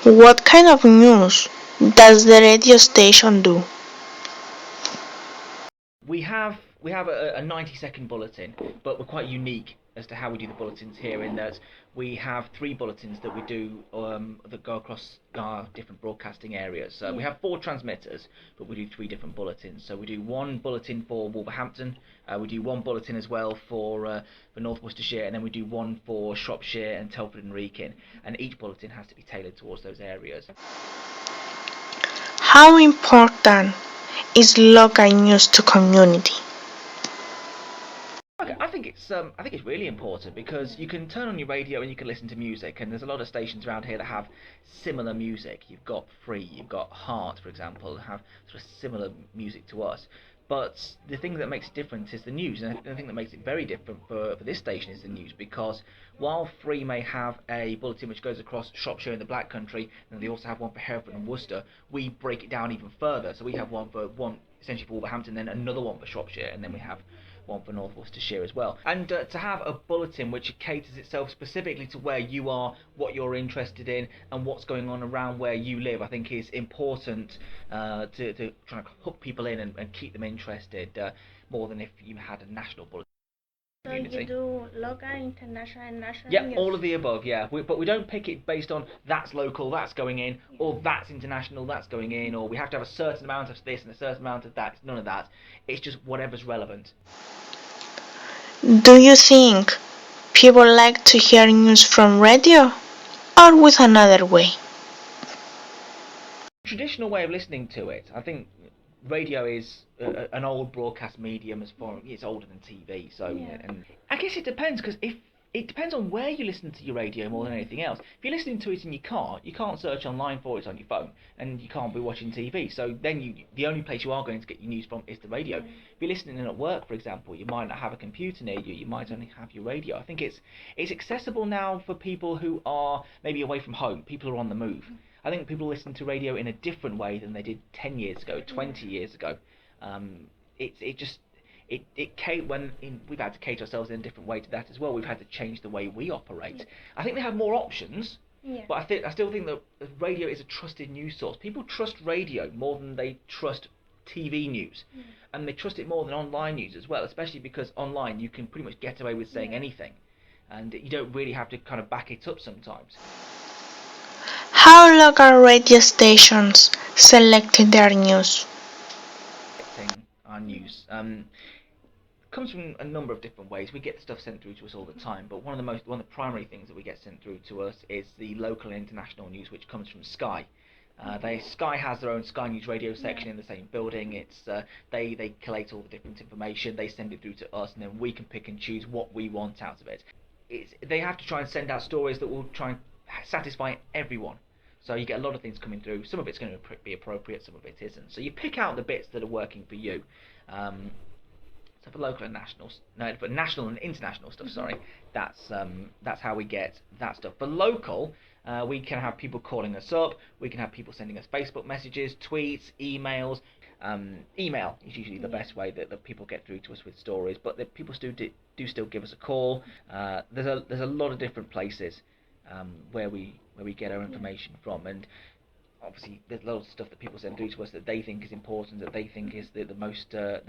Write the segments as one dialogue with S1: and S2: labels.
S1: What kind of news does the radio station do?
S2: We have a 90-second bulletin, but we're quite unique as to how we do the bulletins here in that we have three bulletins that we do that go across our different broadcasting areas. So we have four transmitters, but we do three different bulletins. So we do one bulletin for Wolverhampton, we do one bulletin as well for North Worcestershire, and then we do one for Shropshire and Telford and Wrekin. And each bulletin has to be tailored towards those areas.
S1: How important is local news to community?
S2: Okay, I think it's really important because you can turn on your radio and you can listen to music, and there's a lot of stations around here that have similar music. You've got Free, you've got Heart, for example, that have sort of similar music to us. But the thing that makes it different is the news, and the thing that makes it very different for this station is the news, because while Free may have a bulletin which goes across Shropshire and the Black Country, and they also have one for Hereford and Worcester, we break it down even further. So we have one essentially for Wolverhampton, then another one for Shropshire, and then we have one for North Worcestershire as well. And to have a bulletin which caters itself specifically to where you are, what you're interested in, and what's going on around where you live, I think is important to try to hook people in and keep them interested more than if you had a national bulletin.
S3: So you do local, international, and national
S2: Yeah,
S3: news?
S2: all of the above, yeah. But we don't pick it based on that's local, that's going in, or that's international, that's going in, or we have to have a certain amount of this and a certain amount of that. None of that. It's just whatever's relevant.
S1: Do you think people like to hear news from radio or with another way?
S2: Traditional way of listening to it, I think radio is an old broadcast medium as far it's older than TV. So and I guess it depends because if it depends on where you listen to your radio more than anything else. If you're listening to it in your car, you can't search online for it on your phone, and you can't be watching TV. So then the only place you are going to get your news from is the radio. If you're listening in at work, for example, you might not have a computer near you. You might only have your radio. I think it's accessible now for people who are maybe away from home, people who are on the move. I think people listen to radio in a different way than they did 10 years ago, 20 years ago. It just we've had to cater ourselves in a different way to that as well. We've had to change the way we operate. I think they have more options, but I still think that radio is a trusted news source. People trust radio more than they trust TV news, and they trust it more than online news as well. Especially because online you can pretty much get away with saying anything, and you don't really have to kind of back it up sometimes.
S1: How local radio stations selected their news?
S2: Our news comes from a number of different ways. We get the stuff sent through to us all the time, but one of the primary things that we get sent through to us is the local and international news, which comes from Sky. Sky has their own Sky News radio section in the same building. They collate all the different information, they send it through to us, and then we can pick and choose what we want out of it. They have to try and send out stories that will try and satisfy everyone. So you get a lot of things coming through. Some of it's going to be appropriate, some of it isn't. So you pick out the bits that are working for you. So for local and for national and international stuff, sorry, that's how we get that stuff. For local, we can have people calling us up. We can have people sending us Facebook messages, tweets, emails. Email is usually the best way that people get through to us with stories, but people do still give us a call. There's a lot of different places where we get our information from, and obviously there's loads of stuff that people send through to us that they think is important, that they think is the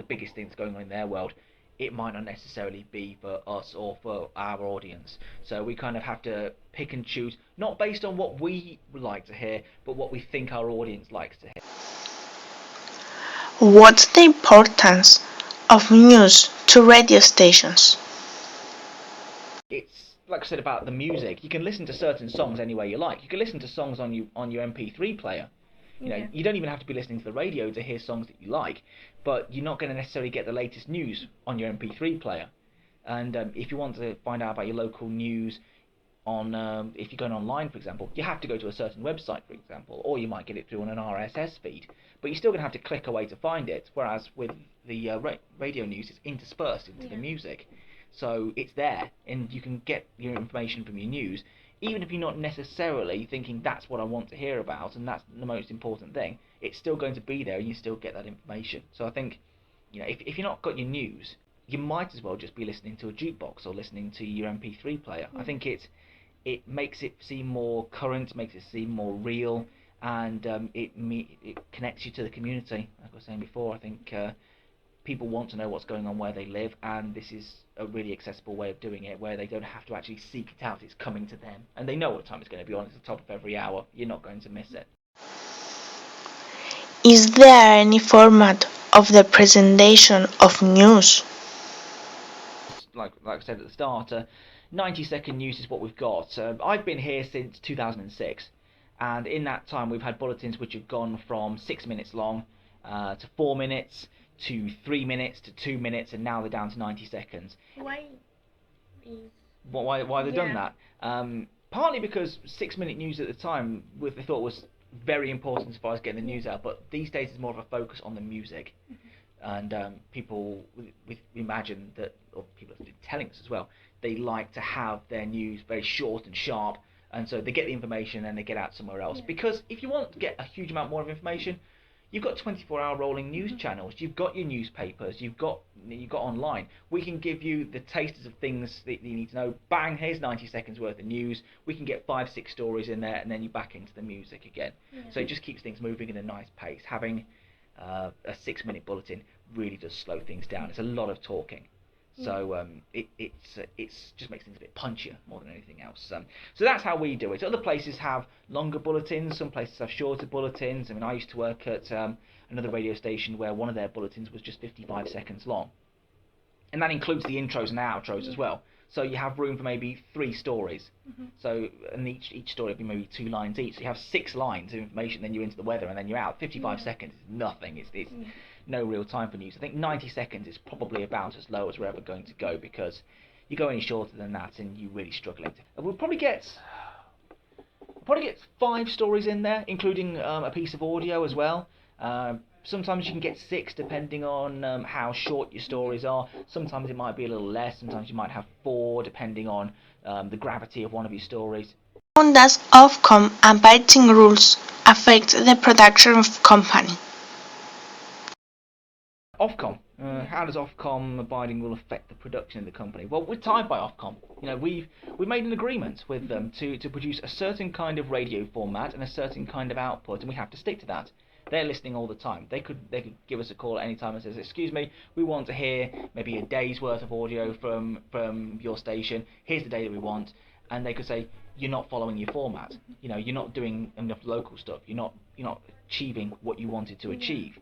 S2: biggest thing that's going on in their world. It might not necessarily be for us or for our audience, so we kind of have to pick and choose, not based on what we would like to hear, but what we think our audience likes to hear.
S1: What's the importance of news to radio stations?
S2: It's like I said about the music. You can listen to certain songs any way you like. You can listen to songs on your MP3 player. You don't even have to be listening to the radio to hear songs that you like, but you're not going to necessarily get the latest news on your MP3 player. And if you want to find out about your local news if you're going online, for example, you have to go to a certain website, for example, or you might get it through on an RSS feed, but you're still going to have to click away to find it, whereas with the radio news, it's interspersed into the music. So it's there, and you can get your information from your news, even if you're not necessarily thinking that's what I want to hear about and that's the most important thing. It's still going to be there, and you still get that information. So I think, if you're not got your news, you might as well just be listening to a jukebox or listening to your MP3 player. I think it makes it seem more current, makes it seem more real, and it connects you to the community. Like I was saying before, I think people want to know what's going on where they live, and this is a really accessible way of doing it, where they don't have to actually seek it out. It's coming to them, and they know what time it's going to be on. It's at the top of every hour. You're not going to miss it.
S1: Is there any format of the presentation of news?
S2: Like I said at the start, 90-second news is what we've got. I've been here since 2006, and in that time we've had bulletins which have gone from 6 minutes long to 4 minutes to 3 minutes to 2 minutes, and now they're down to 90 seconds.
S3: Why
S2: They've done that? Partly because 6-minute news at the time they thought was very important as far as getting the news out, but these days it's more of a focus on the music. And people we imagine that, or people have been telling us as well, they like to have their news very short and sharp, and so they get the information and they get out somewhere else. Because if you want to get a huge amount more of information, you've got 24-hour rolling news channels, you've got your newspapers, you've got online. We can give you the tasters of things that you need to know. Bang, here's 90 seconds worth of news. We can get 5-6 stories in there, and then you're back into the music again. So it just keeps things moving at a nice pace. Having a 6-minute bulletin really does slow things down. It's a lot of talking, so it's just makes things a bit punchier more than anything else. So that's how we do it. Other places have longer bulletins, some places have shorter bulletins. I mean, I used to work at another radio station where one of their bulletins was just 55 seconds long, and that includes the intros and outros as well. So you have room for maybe 3 stories. So, and each story will be maybe 2 lines each. So you have 6 lines of information, then you're into the weather, and then you're out. 55 seconds is nothing. It's no real time for news. I think 90 seconds is probably about as low as we're ever going to go, because you go any shorter than that and you're really struggling. We'll probably get 5 stories in there, including a piece of audio as well. Sometimes you can get 6 depending on how short your stories are. Sometimes it might be a little less. Sometimes you might have 4 depending on the gravity of one of your stories.
S1: How does Ofcom abiding rules affect the production of company?
S2: Ofcom. How does Ofcom abiding rule affect the production of the company? Well, we're tied by Ofcom. We've made an agreement with them to produce a certain kind of radio format and a certain kind of output, and we have to stick to that. They're listening all the time. They could give us a call at any time and says, excuse me, we want to hear maybe a day's worth of audio from your station. Here's the day that we want, and they could say, you're not following your format. You're not doing enough local stuff. You're not achieving what you wanted to achieve.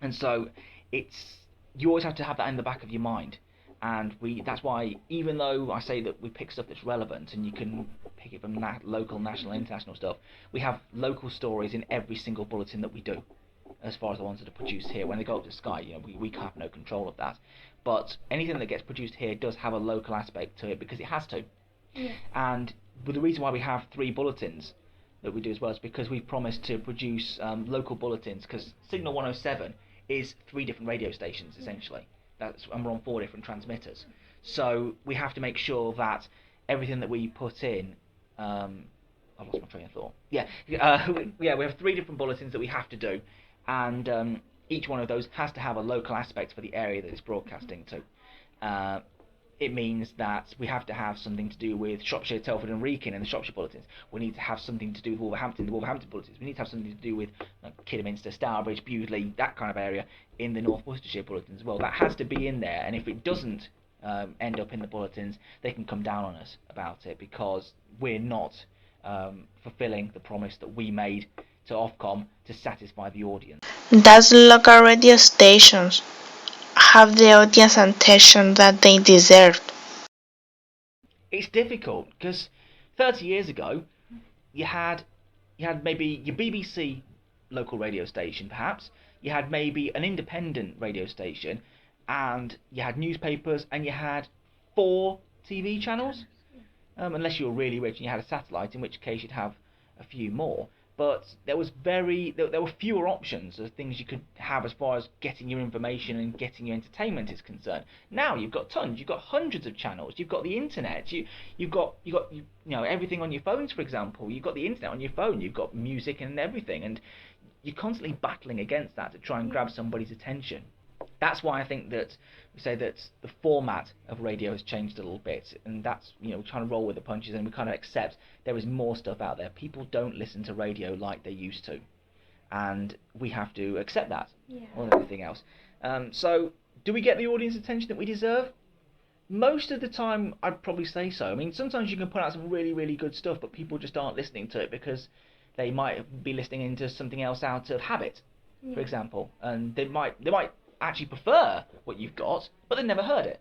S2: And so you always have to have that in the back of your mind. And that's why, even though I say that we pick stuff that's relevant, and you can pick it from local, national, international stuff, we have local stories in every single bulletin that we do, as far as the ones that are produced here. When they go up to Sky, we have no control of that. But anything that gets produced here does have a local aspect to it, because it has to. And the reason why we have 3 bulletins that we do as well is because we've promised to produce local bulletins, because Signal 107 is 3 different radio stations essentially. And we're on 4 different transmitters. So we have to make sure that everything that we put in, I've lost my train of thought. We have 3 different bulletins that we have to do, and each one of those has to have a local aspect for the area that it's broadcasting to. It means that we have to have something to do with Shropshire, Telford and Wrekin in the Shropshire bulletins. We need to have something to do with Wolverhampton, the Wolverhampton bulletins. We need to have something to do with Kidderminster, Stourbridge, Bewdley, that kind of area in the North Worcestershire bulletins as well. That has to be in there, and if it doesn't end up in the bulletins, they can come down on us about it, because we're not fulfilling the promise that we made to Ofcom to satisfy the audience.
S1: Does local radio stations have the audience attention that they deserve?
S2: It's difficult, because 30 years ago you had maybe your BBC local radio station, perhaps you had maybe an independent radio station, and you had newspapers, and you had 4 TV channels, unless you were really rich and you had a satellite, in which case you'd have a few more. But there were fewer options of things you could have as far as getting your information and getting your entertainment is concerned. Now you've got tons. You've got hundreds of channels. You've got the internet. You've got everything on your phones, for example. You've got the internet on your phone. You've got music and everything, and you're constantly battling against that to try and grab somebody's attention. That's why I think that we say that the format of radio has changed a little bit, and that's, you know, we're trying to roll with the punches, and we kind of accept there is more stuff out there. People don't listen to radio like they used to, and we have to accept that more than anything else. So, do we get the audience attention that we deserve? Most of the time, I'd probably say so. I mean, sometimes you can put out some really, really good stuff, but people just aren't listening to it because they might be listening into something else out of habit, for example, and they might actually prefer what you've got, but they've never heard it.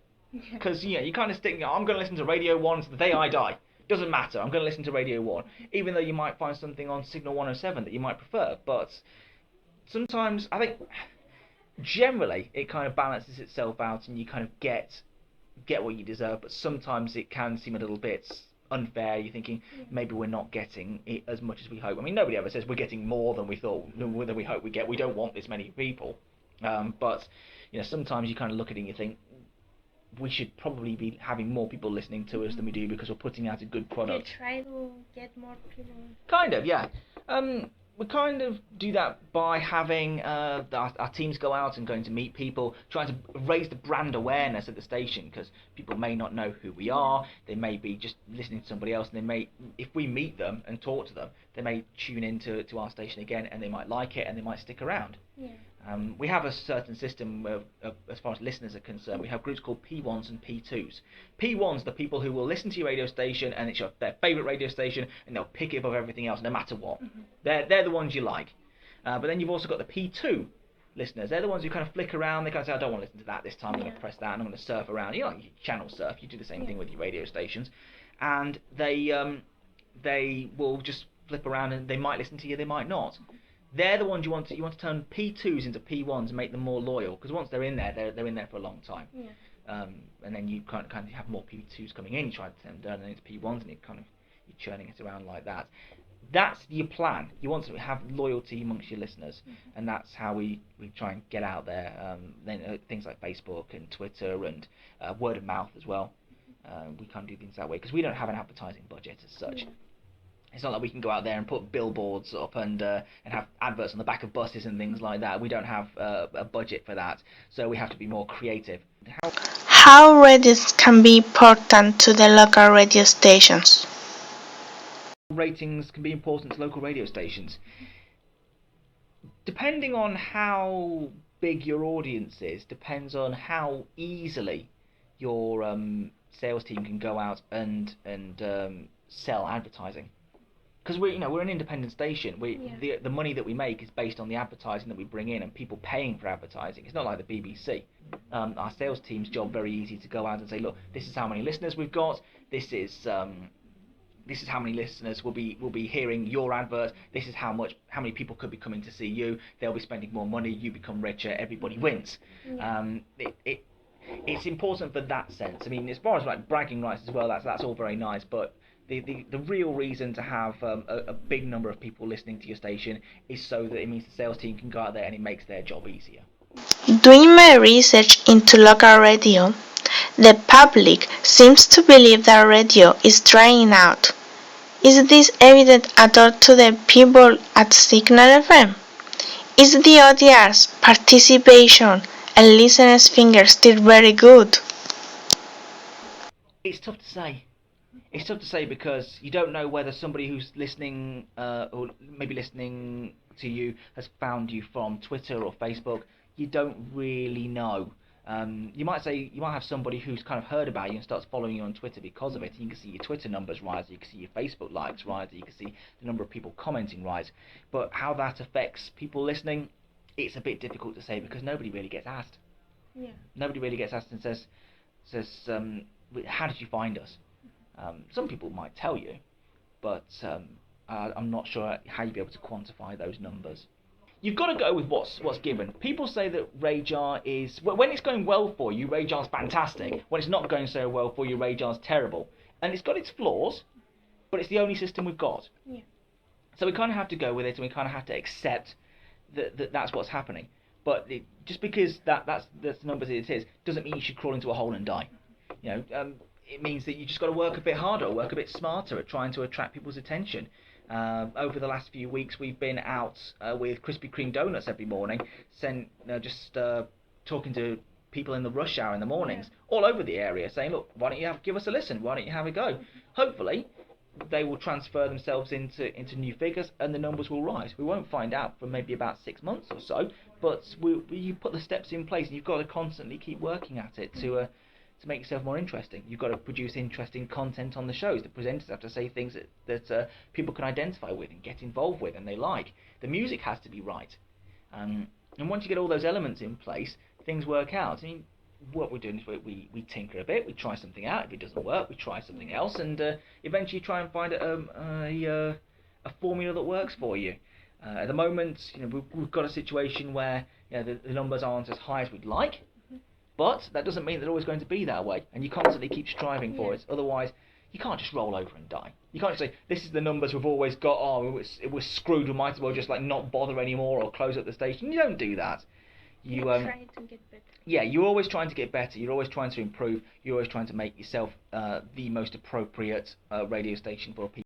S2: Because you kind of stick, I'm going to listen to Radio 1 to the day I die. Doesn't matter, I'm going to listen to Radio 1. Even though you might find something on Signal 107 that you might prefer. But sometimes, I think, generally, it kind of balances itself out and you kind of get what you deserve. But sometimes it can seem a little bit unfair. You're thinking, maybe we're not getting it as much as we hope. I mean, nobody ever says we're getting more than we thought, than we hope we get. We don't want this many people. But sometimes you kind of look at it and you think we should probably be having more people listening to us than we do because we're putting out a good product.
S3: You try to get more people.
S2: Kind of, yeah. We kind of do that by having our teams go out and going to meet people, trying to raise the brand awareness of the station, because people may not know who we are. They may be just listening to somebody else, and they may, if we meet them and talk to them, they may tune into our station again, and they might like it, and they might stick around.
S3: Yeah.
S2: We have a certain system where, as far as listeners are concerned, we have groups called P1s and P2s. P1s are the people who will listen to your radio station, and it's their favourite radio station, and they'll pick it above everything else, no matter what. They're the ones you like. But then you've also got the P2 listeners. They're the ones who kind of flick around. They kind of say, I don't want to listen to that this time. I'm going to press that, and I'm going to surf around. You channel surf. You do the same thing with your radio stations, and they will just flip around, and they might listen to you, they might not. They're the ones you want to turn P2s into P1s and make them more loyal, because once they're in there, they're in there for a long time. Yeah. And then you kind of have more P2s coming in. You try to turn them into P1s, and you're churning it around like that. That's your plan. You want to have loyalty amongst your listeners, and that's how we try and get out there. Then things like Facebook and Twitter and word of mouth as well. We kind of do things that way because we don't have an advertising budget as such. Yeah. It's not like we can go out there and put billboards up and have adverts on the back of buses and things like that. We don't have a budget for that, so we have to be more creative.
S1: How radios can be important to the local radio stations?
S2: Ratings can be important to local radio stations. Depending on how big your audience is, depends on how easily your sales team can go out and sell advertising. Because we're an independent station. The money that we make is based on the advertising that we bring in and people paying for advertising. It's not like the BBC. Our sales team's job very easy to go out and say, look, this is how many listeners we've got. This is how many listeners will be hearing your advert. This is how many people could be coming to see you. They'll be spending more money. You become richer. Everybody wins. Yeah. It's important for that sense. I mean, as far as like bragging rights as well, that's all very nice, but the real reason to have a big number of people listening to your station is so that it means the sales team can go out there and it makes their job easier.
S1: Doing my research into local radio, the public seems to believe that radio is dying out. Is this evident at all to the people at Signal FM? Is the audience participation and listeners' fingers still very good?
S2: It's tough to say. It's tough to say because you don't know whether somebody who's listening or maybe listening to you has found you from Twitter or Facebook. You don't really know. You might have somebody who's kind of heard about you and starts following you on Twitter because of it. And you can see your Twitter numbers rise, you can see your Facebook likes rise, you can see the number of people commenting rise. But how that affects people listening, it's a bit difficult to say because nobody really gets asked. Yeah. Nobody really gets asked and says, how did you find us? Some people might tell you, but I'm not sure how you'd be able to quantify those numbers. You've got to go with what's given. People say that Radar is, when it's going well for you, Radar's fantastic. When it's not going so well for you, Radar's terrible. And it's got its flaws, but it's the only system we've got. Yeah. So we kind of have to go with it, and we kind of have to accept that that's what's happening. But just because that's the numbers it is, doesn't mean you should crawl into a hole and die. It means that you just got to work a bit harder, work a bit smarter at trying to attract people's attention. Over the last few weeks, we've been out with Krispy Kreme donuts every morning, just talking to people in the rush hour in the mornings all over the area, saying, look, why don't you give us a listen? Why don't you have a go? Hopefully, they will transfer themselves into new figures, and the numbers will rise. We won't find out for maybe about 6 months or so, but you put the steps in place, and you've got to constantly keep working at it to make yourself more interesting. You've got to produce interesting content on the shows. The presenters have to say things that people can identify with and get involved with, and they like. The music has to be right. And once you get all those elements in place, things work out. I mean, what we're doing is we tinker a bit, we try something out. If it doesn't work, we try something else, and eventually try and find a formula that works for you. At the moment, we've got a situation where the numbers aren't as high as we'd like, but that doesn't mean they're always going to be that way, and you constantly keep striving for it. Otherwise, you can't just roll over and die. You can't just say, this is the numbers we've always got, it was screwed, we might as well just not bother anymore or close up the station. You don't do that.
S3: You try to get better.
S2: Yeah, you're always trying to get better, you're always trying to improve, you're always trying to make yourself the most appropriate radio station for people.